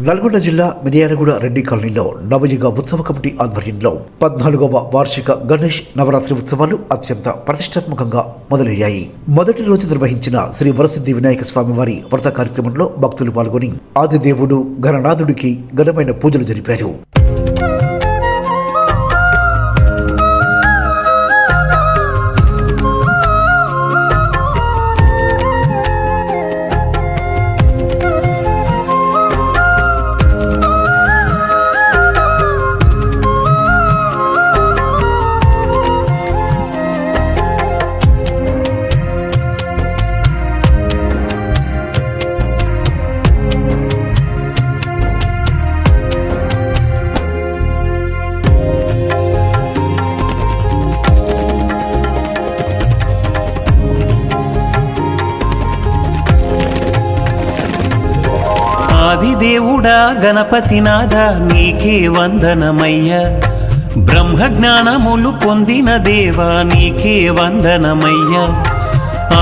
నల్గొండ జిల్లా మిర్యాలగూడ రెడ్డి కాలనీలో నవయుగ ఉత్సవ కమిటీ ఆధ్వర్యంలో 14వ వార్షిక గణేష్ నవరాత్రి ఉత్సవాలు అత్యంత ప్రతిష్టాత్మకంగా మొదలయ్యాయి. మొదటి రోజు నిర్వహించిన శ్రీ వరసిద్ధి వినాయక స్వామి వారి వ్రత కార్యక్రమంలో భక్తులు పాల్గొని ఆదిదేవుడు గణనాథుడికి ఘనమైన పూజలు జరిపారు. ఆదిదేవుడా గణపతినాథ నీకే వందనమయ్యా, బ్రహ్మ జ్ఞానములు పొందిన దేవా నీకే వందనమయ్యా.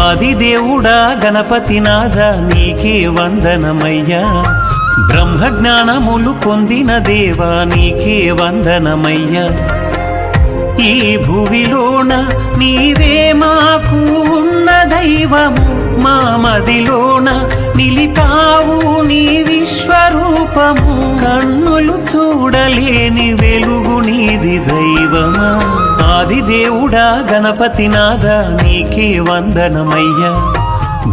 ఆదిదేవుడా గణపతినాథ నీకే వందనమయ్యా, బ్రహ్మ జ్ఞానములు పొందిన దేవా నీకే వందనమయ్యా. ఈ భువిలోన నీవే మాకు ఉన్న దైవము, మా మదిలోన నిలిపావు నీ విశ్వరూపము. కన్నులు చూడలేని వెలుగు నీది దైవమా. ఆదిదేవుడా గణపతినాథ నీకే వందనమయ్యా,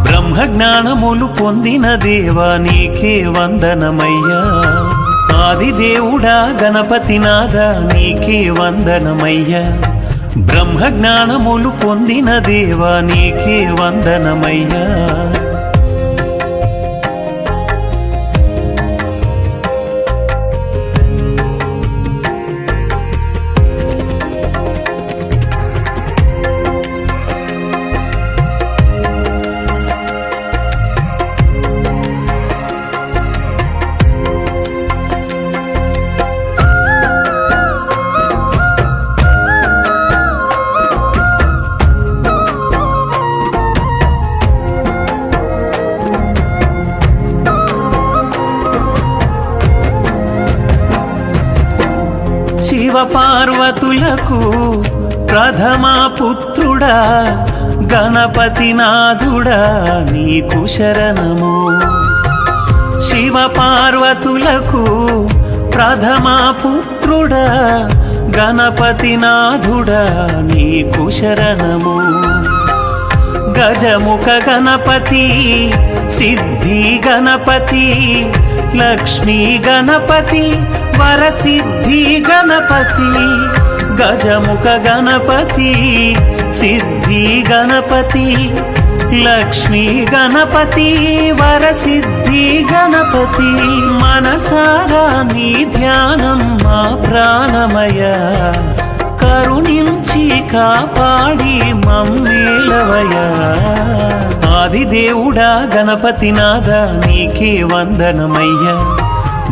బ్రహ్మ జ్ఞానములు పొందిన దేవా నీకే వందనమయ్యా. ఆదిదేవుడా గణపతినాథ నీకే వందనమయ్యా, బ్రహ్మ జ్ఞానములు పొందిన దేవా నీకే వందనమయ్యా. శివ పార్వతులకు ప్రథమ పుత్రుడా గణపతినాథుడా నీకు శరణము. శివ పార్వతులకు ప్రథమ పుత్రుడా గణపతినాథుడా నీకు శరణము. గజముఖ గణపతి సిద్ధి గణపతి లక్ష్మీ గణపతి వరసిద్ధి గణపతి. గజముఖ గణపతి సిద్ధి గణపతి లక్ష్మీ గణపతి వరసిద్ధి గణపతి. మనసారా నీ ధ్యానం మా ప్రాణమయ, కరుణించి కాపాడి మమ్మేలవయా. ఆదిదేవుడా గణపతినాథ నీకే వందనమయ్యా,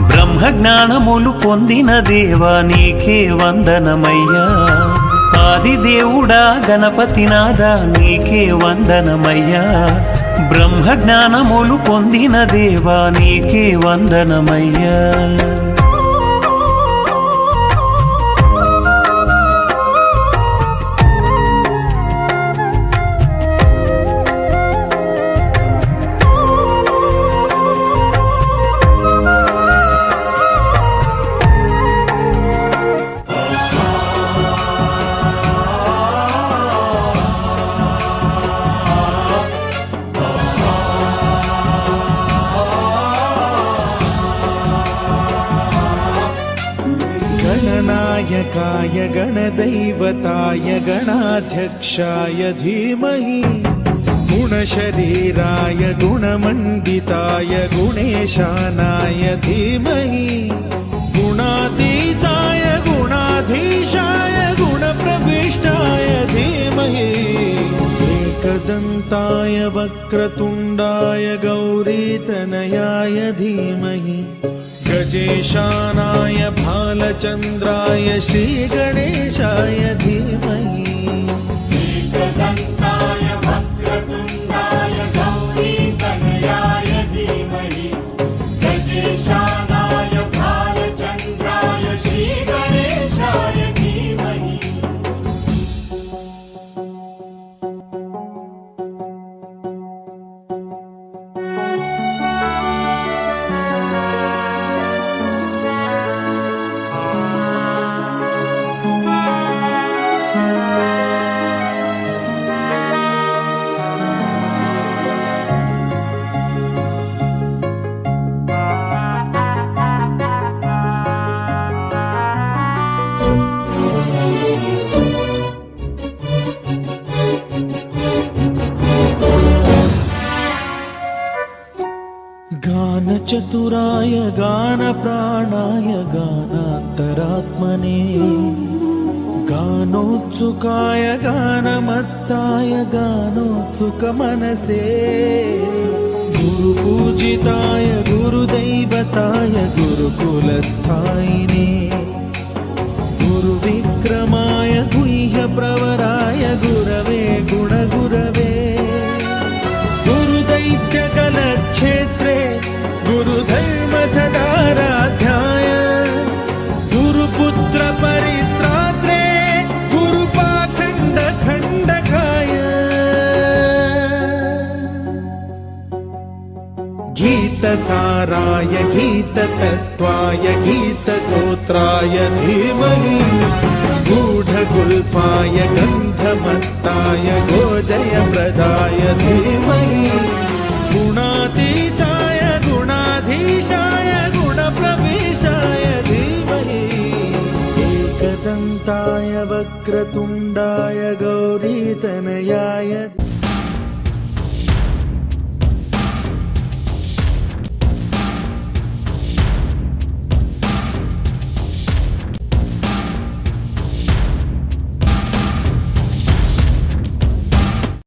బ్రహ్మ జ్ఞానములు పొందిన దేవా నీకే వందనమయ్యా. ఆదిదేవుడా గణపతినాథ నీకే వందనమయ్యా, బ్రహ్మ జ్ఞానములు పొందిన దేవా నీకే వందనమయ్యా. गणनायकाय गणदैवताय गणाध्यक्षाय धीमहि, गुणशरीराय गुणमण्डिताय गुणेशानाय धीमहि, गुणातीताय गुणाधीशाय गुणप्रविष्टाय धीमहि, एकदन्ताय वक्रतुण्डाय गौरीतनयाय धीमहि, गजेशानाय भालचन्द्राय श्रीगणेशाय धीमहि, एकदन्ताय वक्रतुण्डाय गौरीतनयाय धीमहि, गजेशानाय गानचतुराय गानप्राणाय गानान्तरात्मने गानोत्सुकाय गानमत्ताय गानोत्सुकमनसे गुरुपूजिताय गुरुदैवताय गुरुकुलस्थायिने गुरुविक्रमाय गुह्यप्रवराय गुरवे गुणगुरवे गुरुदैत्यकलक्षेत्रे गुरुधर्मसदाराध्याय गुरुपुत्रपरित्रात्रे गुरुपाखण्डखण्डकाय गीतसाराय गीततत्त्वाय गीतगोत्राय धीमहि गूढगुल्फाय गन्धमत्ताय गोजयप्रदाय धीमहि गुणातीताय गुणाधीशाय गुणप्रविष्टाय धीमहि एकदन्ताय वक्रतुण्डाय गौरीतनयाय